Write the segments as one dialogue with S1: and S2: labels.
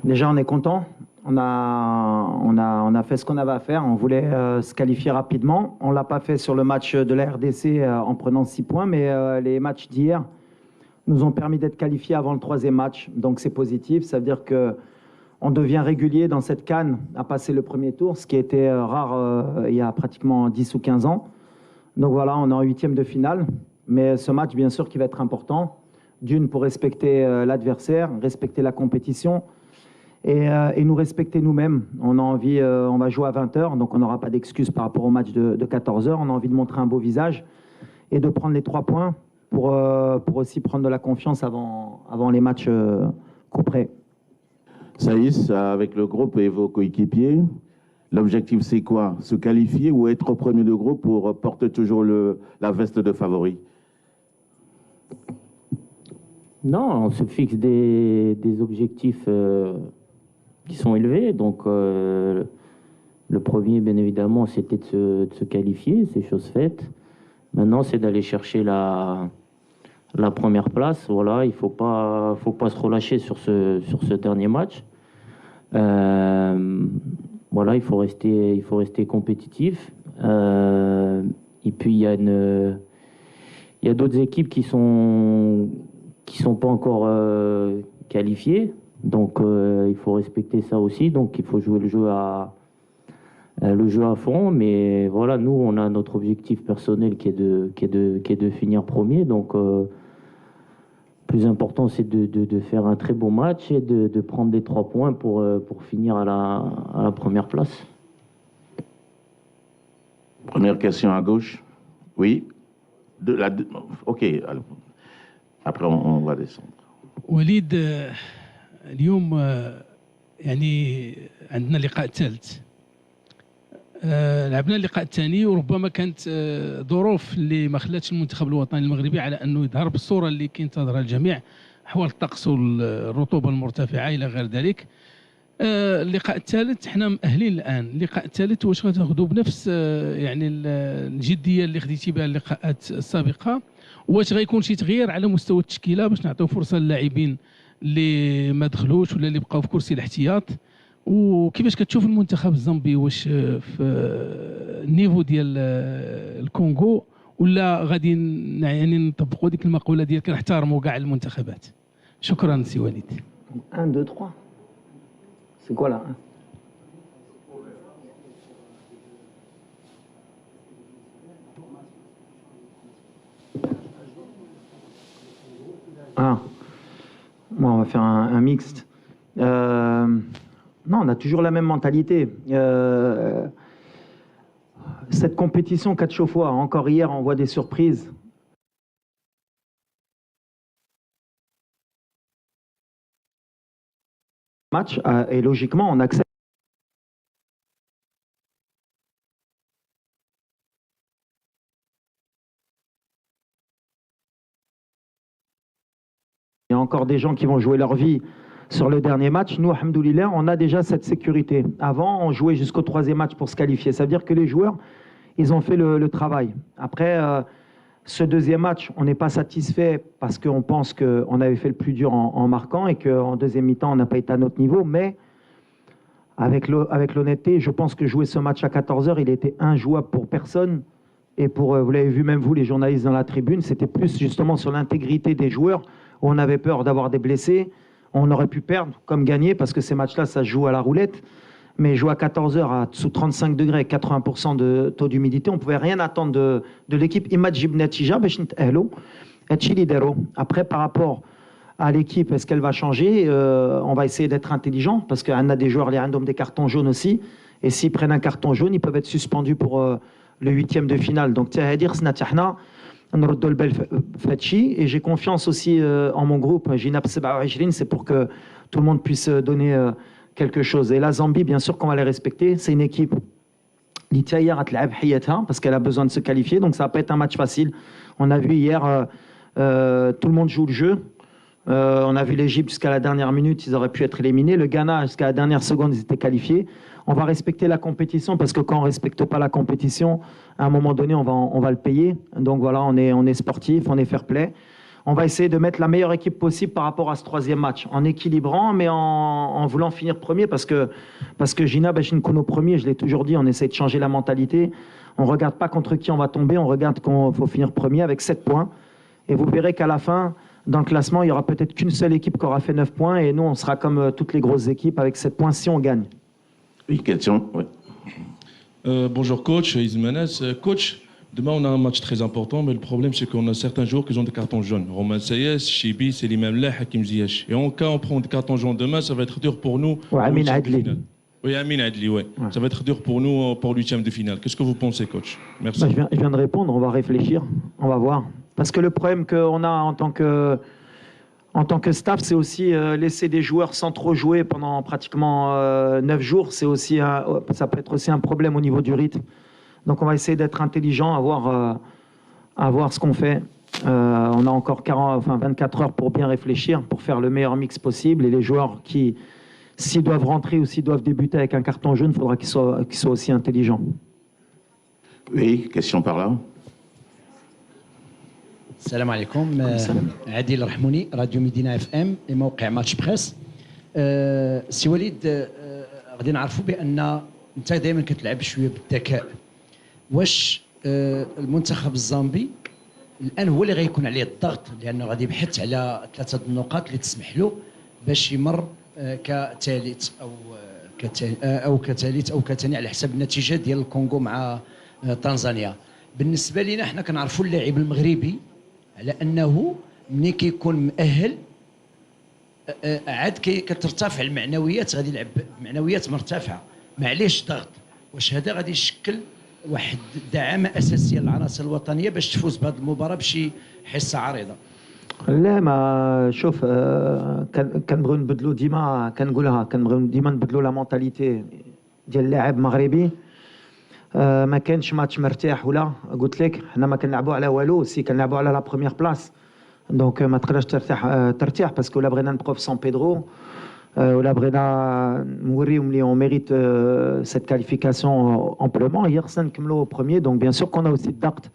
S1: Déjà, on est content. On a fait ce qu'on avait à faire. On voulait se qualifier rapidement. On ne l'a pas fait sur le match de la RDC en prenant 6 points, mais les matchs d'hier nous ont permis d'être qualifiés avant le troisième match. Donc c'est positif. Ça veut dire qu'on devient régulier dans cette CAN à passer le premier tour, ce qui était rare il y a pratiquement 10 ou 15 ans. Donc voilà, on est en huitième de finale. Mais ce match, bien sûr, qui va être important. D'une, pour respecter l'adversaire, respecter la compétition. Et nous respecter nous-mêmes. On a envie, on va jouer à 20h, donc on n'aura pas d'excuses par rapport au match de 14h. On a envie de montrer un beau visage et de prendre les 3 points pour aussi prendre de la confiance avant les matchs couperets.
S2: Saïs, avec le groupe et vos coéquipiers, l'objectif c'est quoi? Se qualifier ou être au premier de groupe pour porter toujours la veste de favori?
S3: Non, on se fixe des objectifs qui sont élevés. Donc, le premier, bien évidemment, c'était de se qualifier, c'est chose faite. Maintenant, c'est d'aller chercher la première place. Voilà, il faut pas se relâcher sur ce dernier match. Voilà, il faut rester compétitif. Et puis, il y a d'autres équipes qui sont pas encore qualifiées. Donc, il faut respecter ça aussi. Donc, il faut jouer le jeu à fond. Mais voilà, nous, on a notre objectif personnel qui est de finir premier. Donc, le plus important, c'est de faire un très bon match et de prendre les 3 points pour finir à la première place.
S2: Première question à gauche. Oui. OK. Alors, après, on va descendre.
S4: وليد اليوم يعني عندنا اللقاء الثالث. لعبنا اللقاء الثاني وربما كانت ظروف اللي ما خلاتش المنتخب الوطني المغربي على انه يظهر بالصوره اللي كينتظرها الجميع، احوال الطقس والرطوبه المرتفعه الى غير ذلك. اللقاء الثالث حنا مأهلين الان. اللقاء الثالث واش غتاخذوا بنفس يعني الجديه اللي خديتي بها اللقاءات السابقه؟ واش غيكون شي تغيير على مستوى التشكيله باش نعطيو فرصه للاعبين اللي ما دخلوش ولا اللي بقاو في كرسي الاحتياط؟ وكيفاش كتشوف المنتخب الزامبي؟ واش في النيفو ديال الكونغو ولا غادي يعني نطبقوا ديك المقوله ديال كنحترموا كاع المنتخبات؟ شكرا سي وليد.
S1: 1, 2, 3. C'est quoi là? Ah, bon, on va faire un mixte. Non, on a toujours la même mentalité. Cette compétition 4 fois, encore hier, on voit des surprises. Match, et logiquement, on accepte. Il y a encore des gens qui vont jouer leur vie sur le dernier match. Nous, alhamdoulilah, on a déjà cette sécurité. Avant, on jouait jusqu'au 3e match pour se qualifier. Ça veut dire que les joueurs, ils ont fait le travail. Après, ce 2e match, on n'est pas satisfait parce qu'on pense qu'on avait fait le plus dur en marquant et qu'en deuxième mi-temps, on n'a pas été à notre niveau. Mais avec l'honnêteté, je pense que jouer ce match à 14h, il était injouable pour personne. Et vous l'avez vu même vous, les journalistes dans la tribune, c'était plus justement sur l'intégrité des joueurs où on avait peur d'avoir des blessés. On aurait pu perdre comme gagner parce que ces matchs-là, ça se joue à la roulette. Mais jouer à 14h sous 35 degrés, 80% de taux d'humidité, on ne pouvait rien attendre de l'équipe. Après, par rapport à l'équipe, est-ce qu'elle va changer? On va essayer d'être intelligent parce qu'on a des joueurs, les randoms, des cartons jaunes aussi. Et s'ils prennent un carton jaune, ils peuvent être suspendus pour le 8e de finale. Donc, et j'ai confiance aussi en mon groupe, Ginab 27, c'est pour que tout le monde puisse donner quelque chose. Et la Zambie, bien sûr qu'on va les respecter. C'est une équipe parce qu'elle a besoin de se qualifier, donc ça va pas être un match facile. On a vu hier, tout le monde joue le jeu. On a vu l'Égypte jusqu'à la dernière minute, ils auraient pu être éliminés. Le Ghana, jusqu'à la dernière seconde, ils étaient qualifiés. On va respecter la compétition parce que quand on ne respecte pas la compétition, à un moment donné, on va le payer. Donc voilà, on est sportif, on est fair play. on va essayer de mettre la meilleure équipe possible par rapport à ce troisième match, en équilibrant, mais en voulant finir premier, parce que Gina Bachinkono premier, je l'ai toujours dit, on essaie de changer la mentalité. On ne regarde pas contre qui on va tomber, on regarde qu'il faut finir premier avec 7 points. Et vous verrez qu'à la fin, dans le classement, il n'y aura peut-être qu'une seule équipe qui aura fait 9 points, et nous, on sera comme toutes les grosses équipes avec 7 points si on gagne.
S2: Oui, question. Oui.
S5: Bonjour coach, Ismanes. Coach, demain on a un match très important, mais le problème c'est qu'on a certains joueurs qui ont des cartons jaunes. Romain Sayes, Chibi, Selim Amlah, Hakim Ziyech. Et en cas on prend des cartons jaunes demain, ça va être dur pour nous.
S1: Ouais, Amin Adli.
S5: Oui, Amin Adli, ouais. Ça va être dur pour nous pour l'huitième de finale. Qu'est-ce que vous pensez, coach? Merci.
S1: Je viens de répondre, on va réfléchir, on va voir. Parce que le problème qu'on a en tant que staff, c'est aussi laisser des joueurs sans trop jouer pendant pratiquement 9 jours. Ça peut être aussi un problème au niveau du rythme. Donc on va essayer d'être intelligent, à voir ce qu'on fait. On a encore 24 heures pour bien réfléchir, pour faire le meilleur mix possible. Et les joueurs qui, s'ils doivent rentrer ou s'ils doivent débuter avec un carton jaune, il faudra qu'ils soient aussi intelligents.
S2: Oui, question par là.
S6: السلام عليكم. عادل الرحموني، راديو مدينة اف ام، موقع ماتش بريس. سي وليد، غادي نعرفوا بان انت دائما كتلعب شويه بالذكاء. واش المنتخب الزامبي الان هو اللي غيكون عليه الضغط، لانه غادي يبحث على 3 النقاط اللي تسمح له باش يمر كثالث او كثاني على حسب النتيجه ديال الكونغو مع تنزانيا. بالنسبه لنا حنا كنعرفوا اللاعب المغربي على انه ملي كيكون مؤهل عاد كترتفع المعنويات، غادي يلعب بمعنويات مرتفعه، معليش ضغط. واش هذا غادي يشكل واحد دعامه اساسيه للعناصر الوطنيه باش تفوز بهذه المباراه بشي حصه عريضه؟
S1: لا، ما شوف، كنبغيو نبدلوا ديما، كنقولها كنبغيو ديما نبدلوا لا مونتاليتي ديال اللاعب المغربي. ما كانش ماتش مرتاح، ولا قلت لك حنا ما كنلعبوا على والو، سي كنلعبوا على لا بروميير بلاص. دونك ما تقدرش ترتاح باسكو لا بغينا نبقاو في سان بيدرو، ولا بغينا نوريهم لي اون ميريت سيت كاليفيكاسيون امبلومون، هي خصنا نكملوا بروميير. دونك بيان سور كون اوسي الضغط،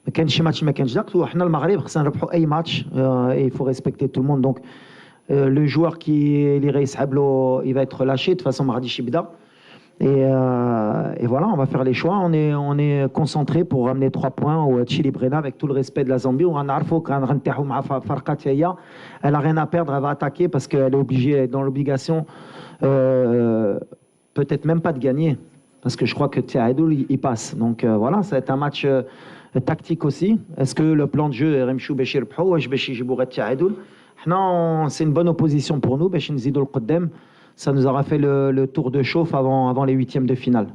S1: ما كانش شي ماتش ما كانش ضغط، وحنا المغرب خصنا نربحوا اي ماتش، اي فو ريسبكتي تو الموند. دونك لو جوار اللي غيسحب له il va être lâché، de toute façon ما غاديش يبدا. Et voilà, on va faire les choix. On est concentré pour ramener 3 points au Chili Brena avec tout le respect de la Zambie. On a elle a rien à perdre, elle va attaquer parce qu'elle est obligée, elle est dans l'obligation, peut-être même pas de gagner, parce que je crois que Tiahadoul il passe. Donc voilà, ça va être un match tactique aussi. Est-ce que le plan de jeu est Remchou Béchir Pro ou Béchir Jibouret Tiahadoul? C'est une bonne opposition pour nous. Béchir Nzidou Qaddem. Ça nous aura fait le tour de chauffe avant les huitièmes de finale.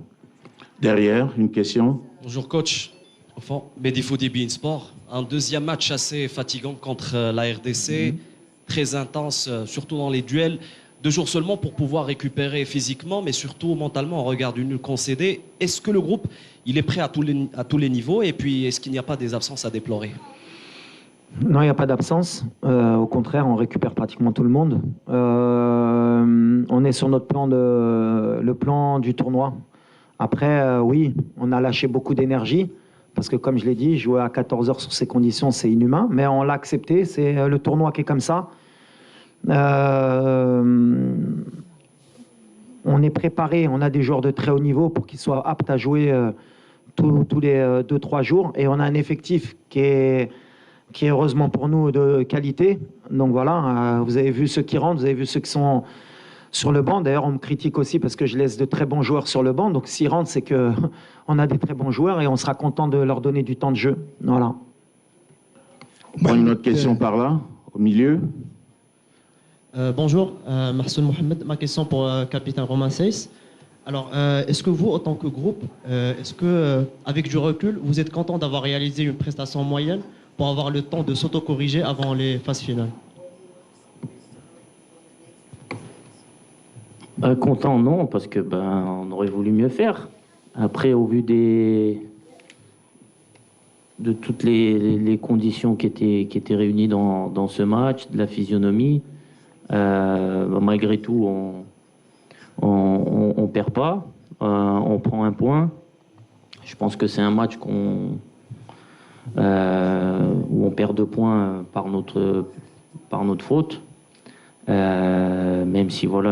S2: Derrière, une question.
S7: Bonjour coach. Enfin, Mehdi Foudi beIN Sport. Un deuxième match assez fatigant contre la RDC, très intense, surtout dans les duels. 2 jours seulement pour pouvoir récupérer physiquement, mais surtout mentalement. On regarde une nulle concédée. Est-ce que le groupe il est prêt à tous les niveaux? Et puis, est-ce qu'il n'y a pas des absences à déplorer?
S1: Non, il n'y a pas d'absence. Au contraire, on récupère pratiquement tout le monde. On est sur notre le plan du tournoi. Après, oui, on a lâché beaucoup d'énergie. Parce que comme je l'ai dit, jouer à 14 heures sur ces conditions, c'est inhumain. Mais on l'a accepté. C'est le tournoi qui est comme ça. On est préparé. On a des joueurs de très haut niveau pour qu'ils soient aptes à jouer tous les 2-3 jours. Et on a un effectif qui est heureusement pour nous de qualité. Donc voilà, vous avez vu ceux qui rentrent, vous avez vu ceux qui sont sur le banc. D'ailleurs, on me critique aussi parce que je laisse de très bons joueurs sur le banc. Donc s'ils rentrent, c'est qu'on a des très bons joueurs et on sera content de leur donner du temps de jeu. Voilà.
S2: On prend une autre question par là, au milieu.
S8: Bonjour, Marcel Mohamed. Ma question pour capitaine Romain Sayes. Alors, est-ce que vous, en tant que groupe, est-ce que, avec du recul, vous êtes content d'avoir réalisé une prestation moyenne pour avoir le temps de s'auto-corriger avant les phases finales?
S3: Content, non, parce que on aurait voulu mieux faire. Après, au vu de toutes les conditions qui étaient réunies dans ce match, de la physionomie, malgré tout, on perd pas, on prend un point. Je pense que c'est un match où on perd 2 points par notre faute. Même si voilà,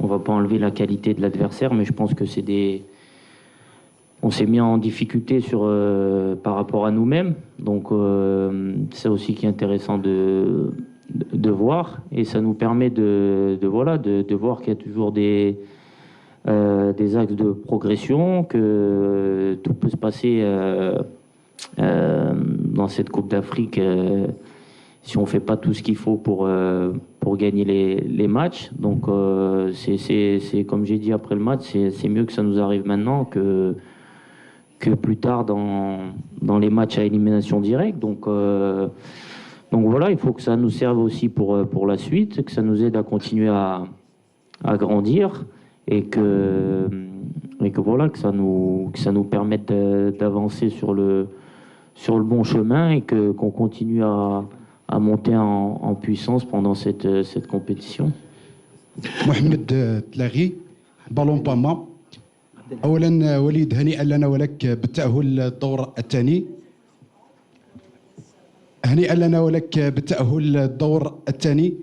S3: on va pas enlever la qualité de l'adversaire, mais je pense que on s'est mis en difficulté par rapport à nous-mêmes. Donc c'est aussi qui est intéressant de voir, et ça nous permet de voir qu'il y a toujours des axes de progression, que tout peut se passer dans cette Coupe d'Afrique si on fait pas tout ce qu'il faut pour gagner les matchs. Donc c'est comme j'ai dit après le match, c'est mieux que ça nous arrive maintenant que plus tard dans les matchs à élimination directe. Donc voilà, il faut que ça nous serve aussi pour la suite, que ça nous aide à continuer à grandir, et que voilà, que ça nous permette d'avancer sur le bon chemin, et qu'on continue à monter en puissance pendant cette compétition.
S9: Mohamed Tlahi, Ballon Pama. اولا وليد هنيئا لنا ولك بالتاهل للدور الثاني. هنيئا لنا ولك بالتاهل للدور الثاني.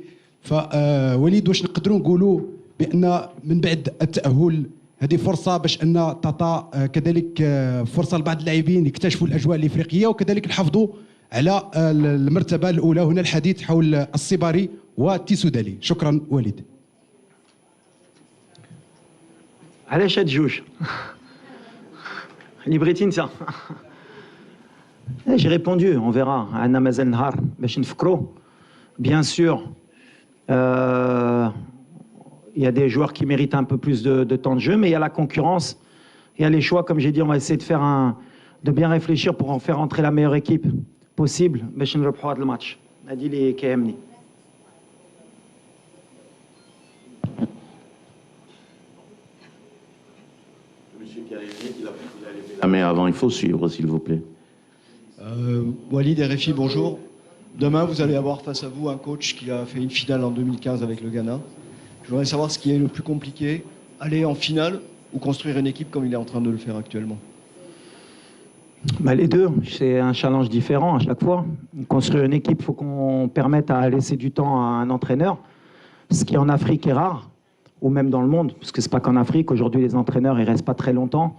S9: فوليد واش نقدروا نقولوا بان من بعد التاهل هذه فرصه باش ان تعطى كذلك فرصه لبعض اللاعبين يكتشفوا الاجواء الافريقيه، وكذلك نحافظوا على المرتبه الاولى. هنا الحديث حول الصباري والتيسودالي. شكرا وليد.
S1: علاش هاد جوج ليبريتي نتا J'ai répondu, on verra. Anna Mazel Nahar, bien sûr, il y a des joueurs qui méritent un peu plus de temps de jeu, mais il y a la concurrence, il y a les choix. Comme j'ai dit, on va essayer de bien réfléchir pour en faire entrer la meilleure équipe possible. باش نربحوا هذا الماتش. هذه اللي كيهمني.
S2: Mais avant, il faut suivre, s'il vous plaît.
S10: Walid RFI, bonjour. Demain, vous allez avoir face à vous un coach qui a fait une finale en 2015 avec le Ghana. Je voudrais savoir ce qui est le plus compliqué, aller en finale ou construire une équipe comme il est en train de le faire actuellement.
S1: Les deux, c'est un challenge différent à chaque fois. Construire une équipe, il faut qu'on permette à laisser du temps à un entraîneur, ce qui en Afrique est rare, ou même dans le monde, parce que c'est pas qu'en Afrique. Aujourd'hui, les entraîneurs, ils restent pas très longtemps.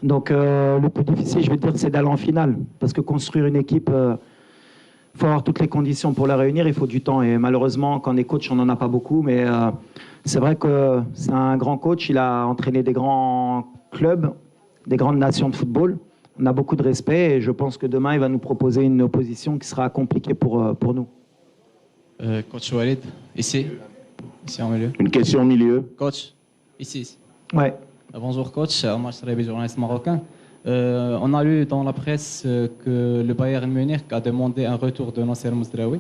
S1: Donc le plus difficile, je vais dire, c'est d'aller en finale. Parce que construire une équipe, il faut avoir toutes les conditions pour la réunir, il faut du temps. Et malheureusement, quand on est coach, on n'en a pas beaucoup. Mais c'est vrai que c'est un grand coach. Il a entraîné des grands clubs, des grandes nations de football. On a beaucoup de respect et je pense que demain, il va nous proposer une opposition qui sera compliquée pour nous.
S11: Coach Walid, ici en milieu.
S2: Une question au milieu.
S11: Coach, ici.
S1: Ouais.
S11: Bonjour coach, Omar Srabi, journaliste marocain. On a lu dans la presse que le Bayern Munich a demandé un retour de Nasser Mazraoui.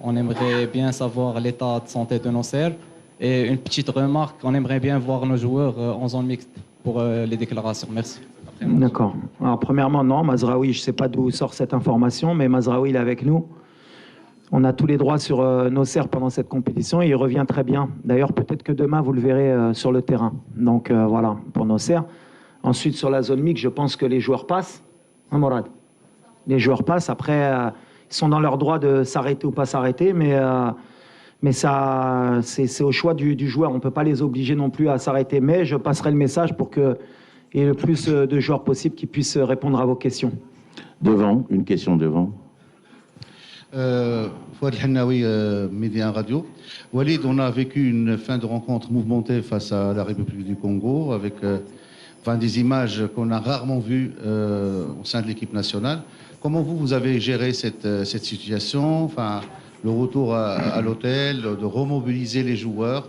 S11: On aimerait bien savoir l'état de santé de Nasser. Et une petite remarque, on aimerait bien voir nos joueurs en zone mixte pour les déclarations. Merci.
S1: D'accord. Alors premièrement, non, Mazraoui, je ne sais pas d'où sort cette information, mais Mazraoui, il est avec nous. On a tous les droits sur Nasser pendant cette compétition et il revient très bien. D'ailleurs, peut-être que demain, vous le verrez sur le terrain. Donc voilà, pour Nasser. Ensuite, sur la zone mixte, je pense que les joueurs passent. Hein, Morad? Les joueurs passent. Après, ils sont dans leur droit de s'arrêter ou pas s'arrêter, mais ça, c'est au choix du joueur. On ne peut pas les obliger non plus à s'arrêter. Mais je passerai le message pour qu'il y ait le plus de joueurs possible qui puissent répondre à vos questions.
S2: Devant, une question devant.
S12: Fouad El-Hennaoui, Média Radio. Walid, on a vécu une fin de rencontre mouvementée face à la République du Congo avec des images qu'on a rarement vues au sein de l'équipe nationale. Comment vous avez géré cette situation, le retour à l'hôtel, de remobiliser les joueurs?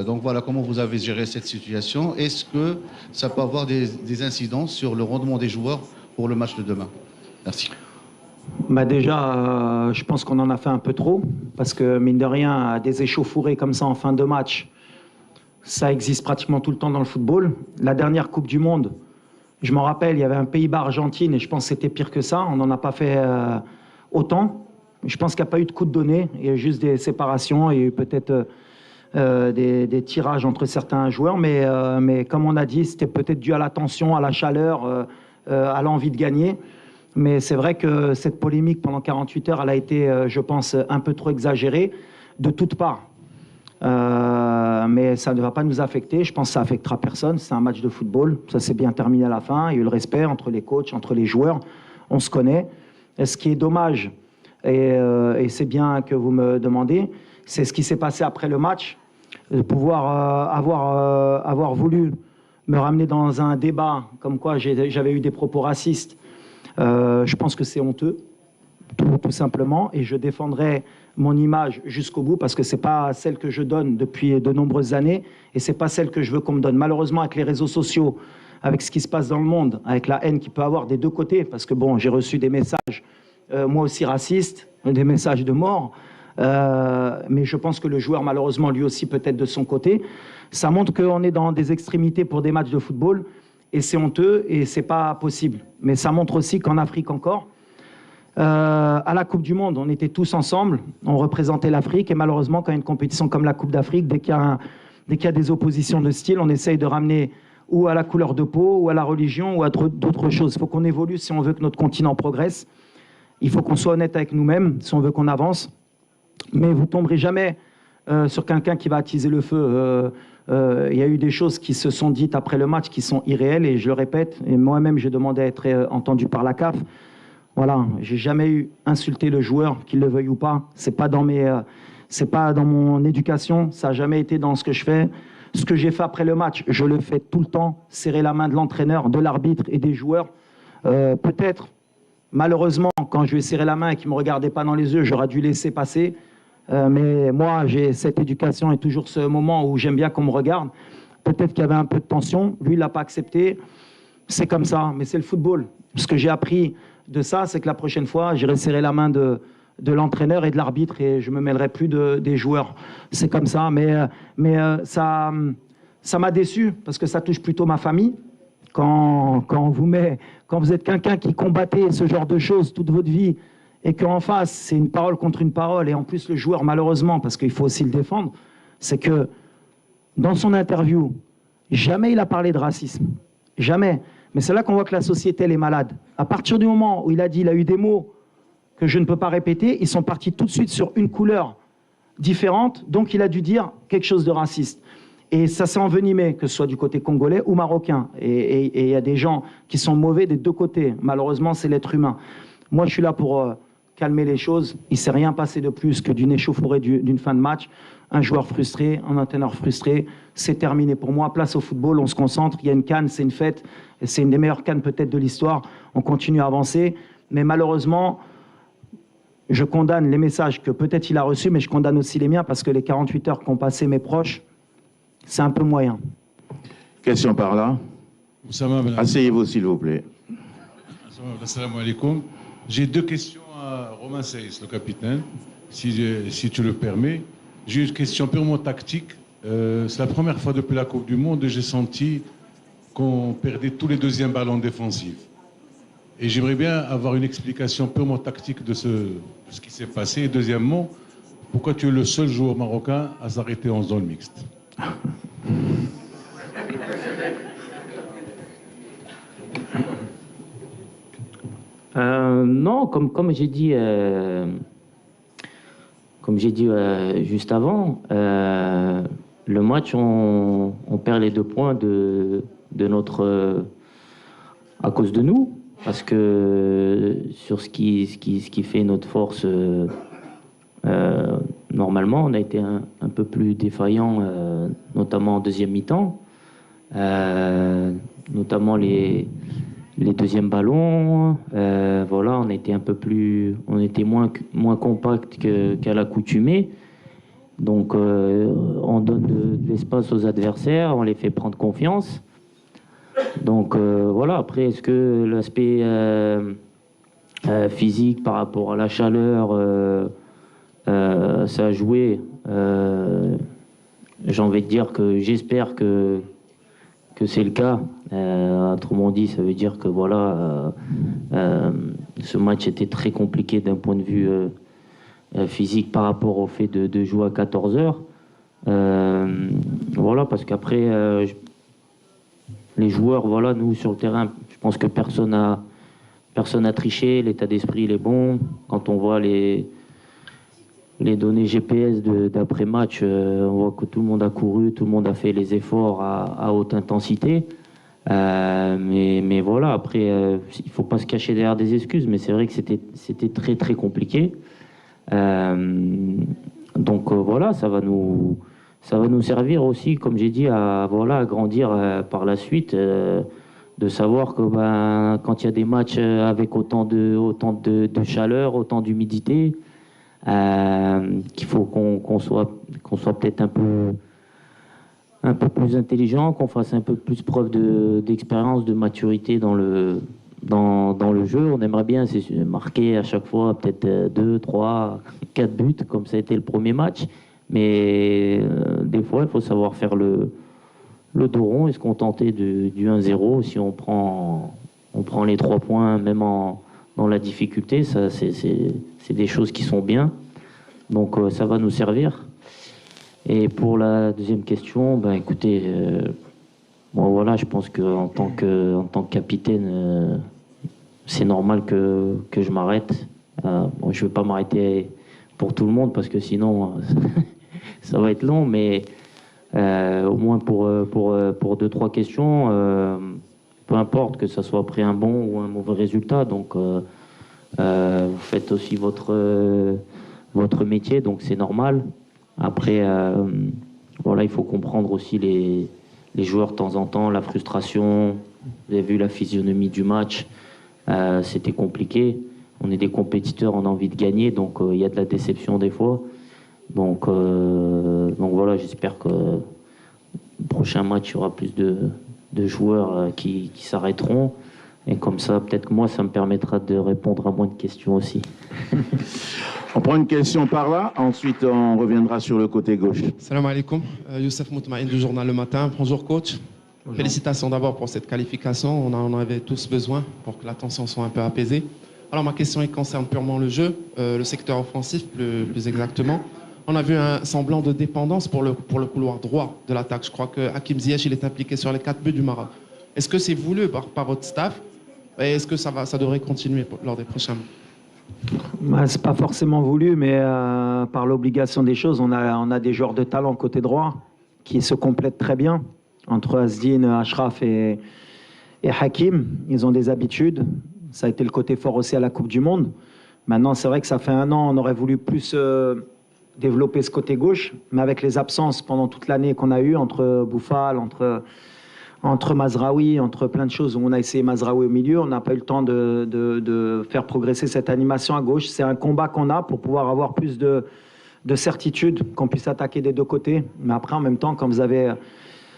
S12: Donc voilà, comment vous avez géré cette situation? Est-ce que ça peut avoir des incidences sur le rendement des joueurs pour le match de demain? Merci.
S1: Déjà, je pense qu'on en a fait un peu trop, parce que mine de rien, des échauffourées comme ça en fin de match, ça existe pratiquement tout le temps dans le football. La dernière Coupe du Monde, je m'en rappelle, il y avait un Pays-Bas-Argentine et je pense que c'était pire que ça. On n'en a pas fait autant. Je pense qu'il n'y a pas eu de coup de donné, il y a juste des séparations, il y a eu peut-être des tirages entre certains joueurs, mais comme on a dit, c'était peut-être dû à la tension, à la chaleur, à l'envie de gagner. Mais c'est vrai que cette polémique pendant 48 heures, elle a été, je pense, un peu trop exagérée de toutes parts. Mais ça ne va pas nous affecter. Je pense que ça affectera personne. C'est un match de football. Ça s'est bien terminé à la fin. Il y a eu le respect entre les coachs, entre les joueurs. On se connaît. Et ce qui est dommage, et c'est bien que vous me demandez, c'est ce qui s'est passé après le match. De pouvoir avoir voulu me ramener dans un débat comme quoi j'avais eu des propos racistes. Je pense que c'est honteux, tout simplement. Et je défendrai mon image jusqu'au bout parce que ce n'est pas celle que je donne depuis de nombreuses années et ce n'est pas celle que je veux qu'on me donne. Malheureusement, avec les réseaux sociaux, avec ce qui se passe dans le monde, avec la haine qu'il peut avoir des deux côtés, parce que bon, j'ai reçu des messages, moi aussi racistes, des messages de mort, mais je pense que le joueur, malheureusement, lui aussi peut-être de son côté. Ça montre qu'on est dans des extrémités pour des matchs de football et c'est honteux et c'est pas possible. Mais ça montre aussi qu'en Afrique encore, à la Coupe du Monde, on était tous ensemble, on représentait l'Afrique et malheureusement, quand il y a une compétition comme la Coupe d'Afrique, dès qu'il y a des oppositions de style, on essaye de ramener ou à la couleur de peau, ou à la religion, ou à d'autres choses. Il faut qu'on évolue si on veut que notre continent progresse. Il faut qu'on soit honnête avec nous-mêmes si on veut qu'on avance. Mais vous ne tomberez jamais sur quelqu'un qui va attiser le feu. Il y a eu des choses qui se sont dites après le match qui sont irréelles, et je le répète, et moi-même j'ai demandé à être entendu par la CAF. Voilà, j'ai jamais eu insulté le joueur, qu'il le veuille ou pas. C'est pas dans mon éducation, ça n'a jamais été dans ce que je fais. Ce que j'ai fait après le match, je le fais tout le temps, serrer la main de l'entraîneur, de l'arbitre et des joueurs. Peut-être, malheureusement, quand je lui ai serré la main et qu'il ne me regardait pas dans les yeux, j'aurais dû laisser passer. Mais moi, j'ai cette éducation et toujours ce moment où j'aime bien qu'on me regarde. Peut-être qu'il y avait un peu de tension. Lui, il ne l'a pas accepté. C'est comme ça, mais c'est le football. Ce que j'ai appris de ça, c'est que la prochaine fois, j'irai serrer la main de l'entraîneur et de l'arbitre et je ne me mêlerai plus des joueurs. C'est comme ça, mais ça m'a déçu parce que ça touche plutôt ma famille. Quand vous êtes quelqu'un qui combattait ce genre de choses toute votre vie et qu'en face, c'est une parole contre une parole et en plus le joueur, malheureusement, parce qu'il faut aussi le défendre, c'est que dans son interview, jamais il a parlé de racisme. Jamais. Mais c'est là qu'on voit que la société, elle est malade. À partir du moment où il a dit, il a eu des mots que je ne peux pas répéter, ils sont partis tout de suite sur une couleur différente, donc il a dû dire quelque chose de raciste. Et ça s'est envenimé, que ce soit du côté congolais ou marocain. Et il y a des gens qui sont mauvais des deux côtés. Malheureusement, c'est l'être humain. Moi, je suis là pour calmer les choses. Il ne s'est rien passé de plus que d'une échauffourée d'une fin de match. Un joueur frustré, un entraîneur frustré. C'est terminé pour moi. Place au football, on se concentre. Il y a une CAN, c'est une fête. C'est une des meilleures CAN peut-être de l'histoire. On continue à avancer. Mais malheureusement, je condamne les messages que peut-être il a reçus, mais je condamne aussi les miens parce que les 48 heures qu'ont passé mes proches, c'est un peu moyen.
S2: Question par là. Asseyez-vous, s'il vous plaît.
S13: Assalamu alaikum. J'ai deux questions à Romain Saïs, le capitaine, si tu le permets. J'ai une question purement tactique. C'est la première fois depuis la Coupe du Monde que j'ai senti qu'on perdait tous les deuxièmes ballons défensifs. Et j'aimerais bien avoir une explication purement tactique de ce qui s'est passé. Et deuxièmement, pourquoi tu es le seul joueur marocain à s'arrêter en zone mixte?
S3: Non, comme j'ai dit juste avant, le match, on perd les 2 points de notre à cause de nous, parce que sur ce qui fait notre force, normalement, on a été un peu plus défaillant, notamment en deuxième mi-temps, notamment les deuxièmes ballons. Voilà, on était moins compact qu'à l'accoutumée. Donc, on donne de l'espace aux adversaires, on les fait prendre confiance. Donc, voilà. Après, est-ce que l'aspect physique par rapport à la chaleur, ça a joué? J'ai envie de dire que j'espère que c'est le cas. Autrement dit, ça veut dire que voilà, ce match était très compliqué d'un point de vue physique par rapport au fait de jouer à 14 heures. Voilà, parce qu'après, les joueurs, voilà, nous sur le terrain, je pense que personne n'a personne n'a triché, l'état d'esprit il est bon. Quand on voit les données GPS d'après-match, on voit que tout le monde a couru, tout le monde a fait les efforts à haute intensité. Mais voilà, après, il ne faut pas se cacher derrière des excuses, mais c'est vrai que c'était très très compliqué. Donc voilà, ça va nous servir aussi, comme j'ai dit, à grandir par la suite, de savoir que quand il y a des matchs avec autant de chaleur, autant d'humidité, qu'il faut qu'on soit peut-être un peu plus intelligent, qu'on fasse un peu plus preuve d'expérience, de maturité dans le jeu. On aimerait bien marquer à chaque fois peut-être 2, 3, 4 buts, comme ça a été le premier match. Mais des fois, il faut savoir faire le dos rond et se contenter du 1-0. Si on prend les 3 points, même dans la difficulté, ça, c'est des choses qui sont bien. Donc ça va nous servir. Et pour la deuxième question, écoutez, voilà, je pense qu'en tant que capitaine, c'est normal que je m'arrête. Je ne vais pas m'arrêter pour tout le monde parce que sinon ça va être long, mais au moins pour 2-3 questions, peu importe que ça soit après un bon ou un mauvais résultat. Donc vous faites aussi votre métier, donc c'est normal. Après, voilà, il faut comprendre aussi les joueurs de temps en temps, la frustration. Vous avez vu la physionomie du match, c'était compliqué. On est des compétiteurs, on a envie de gagner, donc il y a de la déception des fois. Donc voilà, j'espère que le prochain match, il y aura plus de joueurs qui s'arrêteront. Et comme ça, peut-être que moi, ça me permettra de répondre à moins de questions aussi.
S2: On prend une question par là, ensuite on reviendra sur le côté gauche.
S14: Salam alaikum, Youssef Moutmaïn du journal Le Matin. Bonjour coach. Bonjour. Félicitations d'abord pour cette qualification. On en avait tous besoin pour que la tension soit un peu apaisée. Alors ma question concerne purement le jeu, le secteur offensif plus exactement. On a vu un semblant de dépendance pour le couloir droit de l'attaque. Je crois que Hakim Ziyech il est impliqué sur les 4 buts du Maroc. Est-ce que c'est voulu par votre staff et est-ce que ça devrait continuer lors des prochains mois?
S1: C'est pas forcément voulu, mais par l'obligation des choses, on a des joueurs de talent côté droit qui se complètent très bien entre Asdine, Ashraf et Hakim. Ils ont des habitudes. Ça a été le côté fort aussi à la Coupe du Monde. Maintenant, c'est vrai que ça fait 1 an, on aurait voulu plus développer ce côté gauche, mais avec les absences pendant toute l'année qu'on a eu entre Bouffal, entre Mazraoui, entre plein de choses où on a essayé Mazraoui au milieu, on n'a pas eu le temps de faire progresser cette animation à gauche. C'est un combat qu'on a pour pouvoir avoir plus de certitude, qu'on puisse attaquer des 2 côtés. Mais après, en même temps, quand vous avez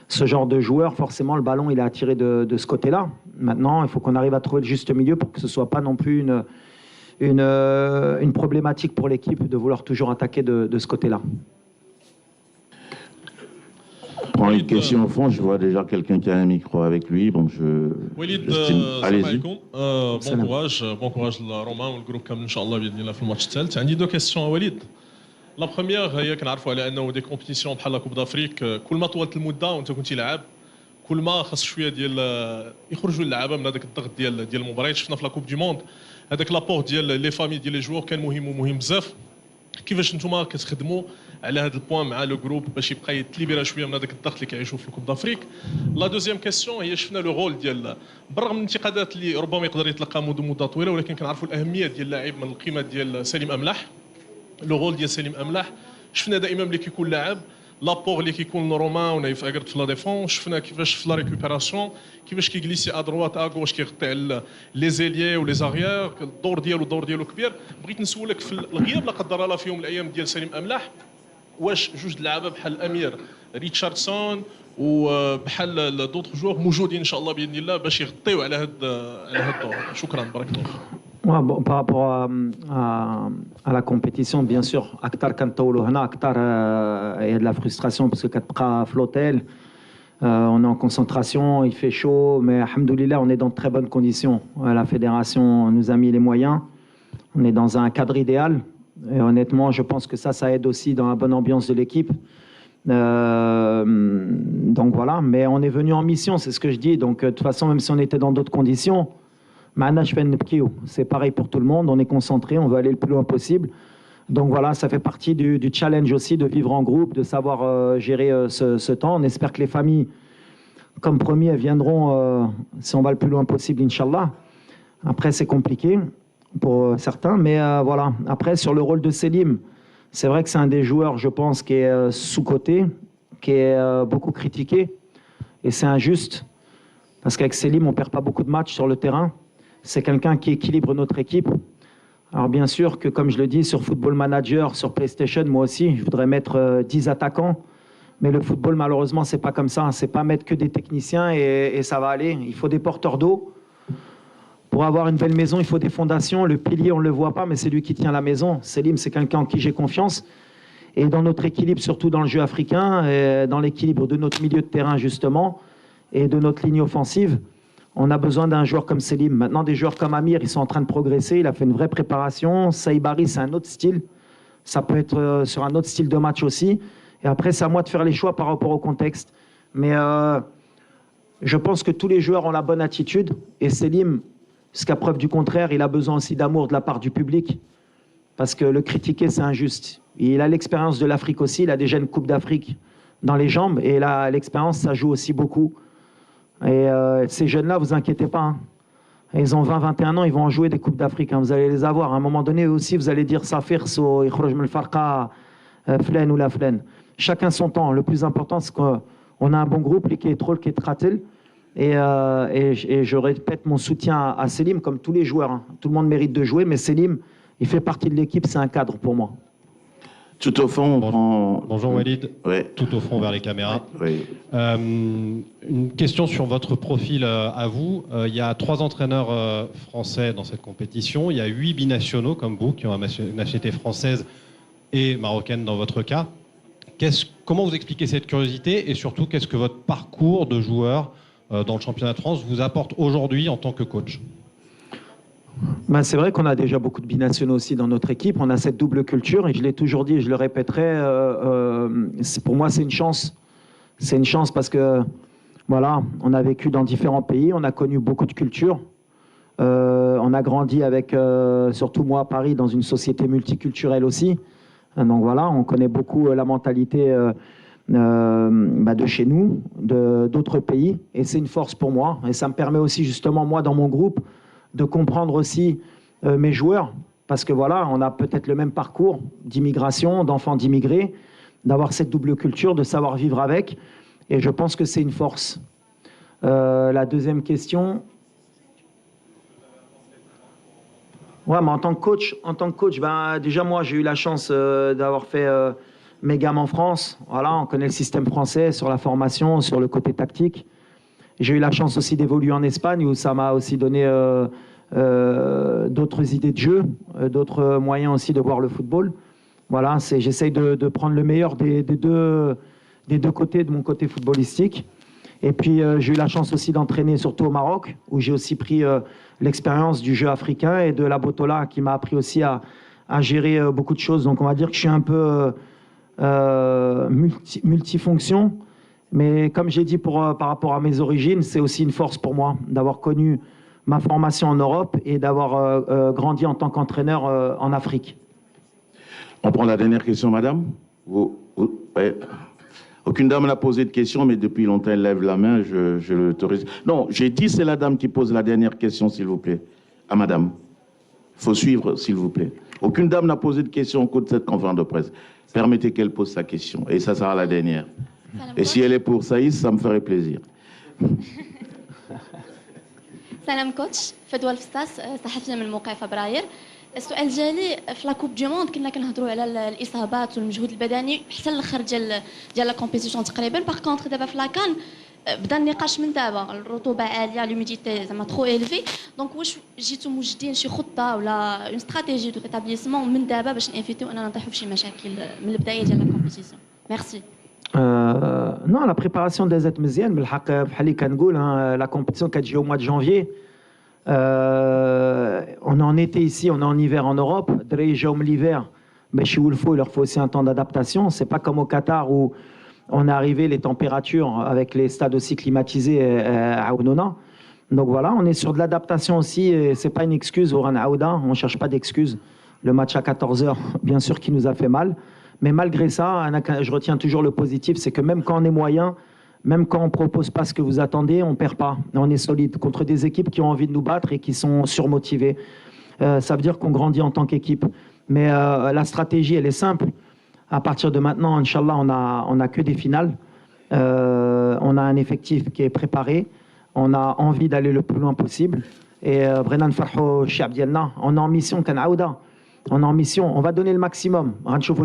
S1: ce genre de joueur, forcément, le ballon, il est attiré de ce côté-là. Maintenant, il faut qu'on arrive à trouver le juste milieu pour que ce ne soit pas non plus une problématique pour l'équipe de vouloir toujours attaquer de ce côté-là.
S2: Prends une question au fond, je vois déjà quelqu'un qui a un micro avec lui. Bon,
S15: Walid,
S2: allez-y.
S15: Bon courage لرومان والجروب كامل ان شاء الله باذن الله في الماتش الثالث. عندي 2 كيسيون وليد. لا بروميير هي كنعرفوا على انه دي كومبيتيسيون بحال كوب دافريك كل ما طولت المده وانت كنتي لاعب كل ما خاص شويه ديال يخرجوا اللعابه من هذاك الضغط ديال المباريات. شفنا في لا كوب دي موند هذاك لابور ديال لي فامي ديال لي جوور كان مهم ومهم بزاف. كيفاش نتوما كتخدموا على هذا البوان مع لو جروب باش يبقى يتليبيرا شويه من هذاك الضغط اللي كيعيشوا في الكوب دافريك؟ لا دوزيام كيسيون هي شفنا لو رول ديال بالرغم من الانتقادات اللي ربما يقدر يتلقى منذ مده طويله، ولكن كنعرفوا الاهميه ديال اللاعب من القيمه ديال سليم املاح. لو رول ديال سليم املاح شفنا دائما ملي كيكون لاعب لابور اللي كيكون رومان ونايف اكرت في لا ديفون. شفنا كيفاش في لا ريكوبيراسيون كيفاش كيجليسي ادروات اغوش كيغطي على لي زيليي ولي زاريير. الدور ديالو كبير. بغيت نسولك في الغياب لا قدر الله في يوم من الايام ديال سليم املاح، واش جوج اللعابه بحال الامير ريتشاردسون وبحال دوطخ جوغ موجودين ان شاء الله باذن الله باش يغطيو على هذا الدور؟ شكرا، بارك الله فيك.
S1: Ouais, bon, par rapport à la compétition, bien sûr, Akhtar Kantaoulou Hana, Akhtar, il y a de la frustration parce que Katpra Flotel, on est en concentration, il fait chaud, mais alhamdoulilah, on est dans de très bonnes conditions. La fédération nous a mis les moyens, on est dans un cadre idéal, et honnêtement, je pense que ça aide aussi dans la bonne ambiance de l'équipe. Donc voilà, mais on est venu en mission, c'est ce que je dis, donc de toute façon, même si on était dans d'autres conditions, C'est pareil pour tout le monde, on est concentré, on veut aller le plus loin possible. Donc voilà, ça fait partie du challenge aussi de vivre en groupe, de savoir gérer ce temps. On espère que les familles, comme promis, elles viendront si on va le plus loin possible, Inch'Allah. Après, c'est compliqué pour certains, mais voilà. Après, sur le rôle de Selim, c'est vrai que c'est un des joueurs, je pense, qui est sous-coté, qui est beaucoup critiqué, et c'est injuste, parce qu'avec Selim, on ne perd pas beaucoup de matchs sur le terrain. C'est quelqu'un qui équilibre notre équipe. Alors bien sûr que, comme je le dis, sur Football Manager, sur PlayStation, moi aussi, je voudrais mettre 10 attaquants, mais le football, malheureusement, c'est pas comme ça. C'est pas mettre que des techniciens et ça va aller. Il faut des porteurs d'eau. Pour avoir une belle maison, il faut des fondations. Le pilier, on ne le voit pas, mais c'est lui qui tient la maison. Selim, c'est quelqu'un en qui j'ai confiance. Et dans notre équilibre, surtout dans le jeu africain, et dans l'équilibre de notre milieu de terrain, justement, et de notre ligne offensive, on a besoin d'un joueur comme Selim. Maintenant, des joueurs comme Amir, ils sont en train de progresser. Il a fait une vraie préparation. Saïbari, c'est un autre style. Ça peut être sur un autre style de match aussi. Et après, c'est à moi de faire les choix par rapport au contexte. Mais je pense que tous les joueurs ont la bonne attitude. Et Selim, jusqu'à preuve du contraire, il a besoin aussi d'amour de la part du public. Parce que le critiquer, c'est injuste. Il a l'expérience de l'Afrique aussi. Il a déjà une Coupe d'Afrique dans les jambes. Et là, l'expérience, ça joue aussi beaucoup. Et ces jeunes-là, vous inquiétez pas. Hein. Ils ont 20-21 ans, ils vont en jouer des Coupes d'Afrique. Hein. Vous allez les avoir. À un moment donné, eux aussi, vous allez dire Safir, So, Ikhroj Mel Farqa, Flen ou la Flen. Chacun son temps. Le plus important, c'est qu'on a un bon groupe, qui est trop, qui est Tratel. Et je répète mon soutien à Selim, comme tous les joueurs. Hein. Tout le monde mérite de jouer, mais Selim, il fait partie de l'équipe, c'est un cadre pour moi.
S2: Tout au fond, on prend...
S16: Bonjour Walid, tout au fond vers les caméras. Une question sur votre profil à vous. Il y a 3 entraîneurs français dans cette compétition. Il y a 8 binationaux comme vous qui ont une nationalité française et marocaine dans votre cas. Comment vous expliquez cette curiosité et surtout qu'est-ce que votre parcours de joueur dans le championnat de France vous apporte aujourd'hui en tant que coach?
S1: Ben, c'est vrai qu'on a déjà beaucoup de binationaux aussi dans notre équipe. On a cette double culture et je l'ai toujours dit et je le répéterai. Pour moi, c'est une chance. C'est une chance parce que voilà, on a vécu dans différents pays, on a connu beaucoup de cultures. On a grandi avec, surtout moi à Paris, dans une société multiculturelle aussi. Donc voilà, on connaît beaucoup la mentalité de chez nous, d'autres pays. Et c'est une force pour moi. Et ça me permet aussi justement, moi, dans mon groupe, de comprendre aussi mes joueurs, parce que voilà, on a peut-être le même parcours d'immigration, d'enfants d'immigrés, d'avoir cette double culture, de savoir vivre avec, et je pense que c'est une force. La deuxième question. Ouais, mais en tant que coach, ben, déjà moi j'ai eu la chance d'avoir fait mes gammes en France. Voilà, on connaît le système français sur la formation, sur le côté tactique. J'ai eu la chance aussi d'évoluer en Espagne où ça m'a aussi donné d'autres idées de jeu, d'autres moyens aussi de voir le football. Voilà, j'essaye de prendre le meilleur des deux côtés de mon côté footballistique. Et puis j'ai eu la chance aussi d'entraîner surtout au Maroc où j'ai aussi pris l'expérience du jeu africain et de la Botola qui m'a appris aussi à gérer beaucoup de choses. Donc on va dire que je suis un peu multifonction. Mais comme j'ai dit par rapport à mes origines, c'est aussi une force pour moi d'avoir connu ma formation en Europe et d'avoir grandi en tant qu'entraîneur en Afrique.
S2: On prend la dernière question, madame. Ouais. Aucune dame n'a posé de question, mais depuis longtemps, elle lève la main, je l'autorise. Non, j'ai dit c'est la dame qui pose la dernière question, s'il vous plaît. À madame. Il faut suivre, s'il vous plaît. Aucune dame n'a posé de question au cours de cette conférence de presse. Permettez qu'elle pose sa question, et ça sera la dernière. Et si elle est pour Saïs, ça me ferait plaisir.
S17: سلام كوتش فدوى الفستاس صحفيه من موقع فبراير. السؤال ديالي في لا كوب دي موند كنا كنهضروا على الاصابات والمجهود البدني حتى الاخر ديال لا كومبيتيسيون تقريبا. باغ كونتر دابا في لاكان بدا النقاش من دابا الرطوبه عاليه لوميديتي زعما ترو الفي دونك واش جيتوا موجدين شي خطه ولا اون استراتيجي دو ريتابليسمون من دابا باش انفيتيو اننا نطيحوا في شي مشاكل من البدايه ديال لا كومبيتيسيون. ميرسي.
S1: Non, la préparation des aides méziennes, la compétition qui a lieu au mois de janvier. On est en été ici, on est en hiver en Europe. L'hiver, mais chez Woolfo, il leur faut aussi un temps d'adaptation. C'est pas comme au Qatar où on est arrivé les températures avec les stades aussi climatisés à Ounona. Donc voilà, on est sur de l'adaptation aussi, et c'est pas une excuse au Ran Aouda, on cherche pas d'excuses. Le match à 14h, bien sûr, qui nous a fait mal. Mais malgré ça, je retiens toujours le positif, c'est que même quand on est moyen, même quand on propose pas ce que vous attendez, on perd pas. On est solide contre des équipes qui ont envie de nous battre et qui sont surmotivées. Ça veut dire qu'on grandit en tant qu'équipe. Mais la stratégie, elle est simple. À partir de maintenant, Inch'Allah, on a que des finales. On a un effectif qui est préparé. On a envie d'aller le plus loin possible. Et Brennan Farho, Chab Dialna, on est en mission, Kan'aouda. On est en mission, on va donner le maximum. En tout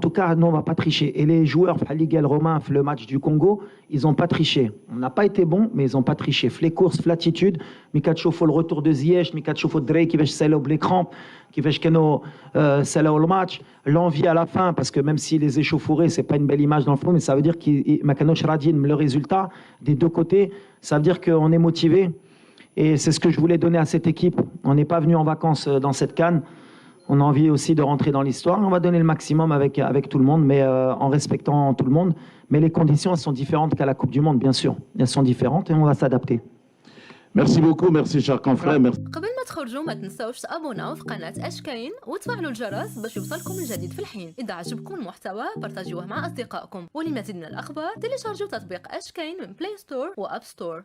S1: cas, nous, on ne va pas tricher. Et les joueurs, Ligue Romain, le match du Congo, ils n'ont pas triché. On n'a pas été bons, mais ils n'ont pas triché. Les courses, l'attitude, Mikachofo, le retour de Ziyech, Mikachofo Drey, qui va se les crampes, qui va se le match, l'envie à la fin, parce que même s'il les échauffourés, ce n'est pas une belle image dans le fond, mais ça veut dire qu'il le résultat des deux côtés, ça veut dire qu'on est motivé. Et c'est ce que je voulais donner à cette équipe. On n'est pas venu en vacances dans cette CAN. On a envie aussi de rentrer dans l'histoire. On va donner le maximum avec tout le monde, mais en respectant tout le monde. Mais les conditions, elles sont différentes qu'à la Coupe du Monde, bien sûr. Elles sont différentes et on va s'adapter.
S2: Merci beaucoup, merci cher confrère. Merci.
S18: قبل ما تخرجوا ما تنسوش تابوناو في قناة أشكاين وتفعلوا الجرس باش يوصلكم الجديد في الحين. إذا عجبكم المحتوى بارتاجوه مع أصدقائكم، ولمزيد من الأخبار تيليشارجوا تطبيق أشكاين من بلاي ستور وأب ستور.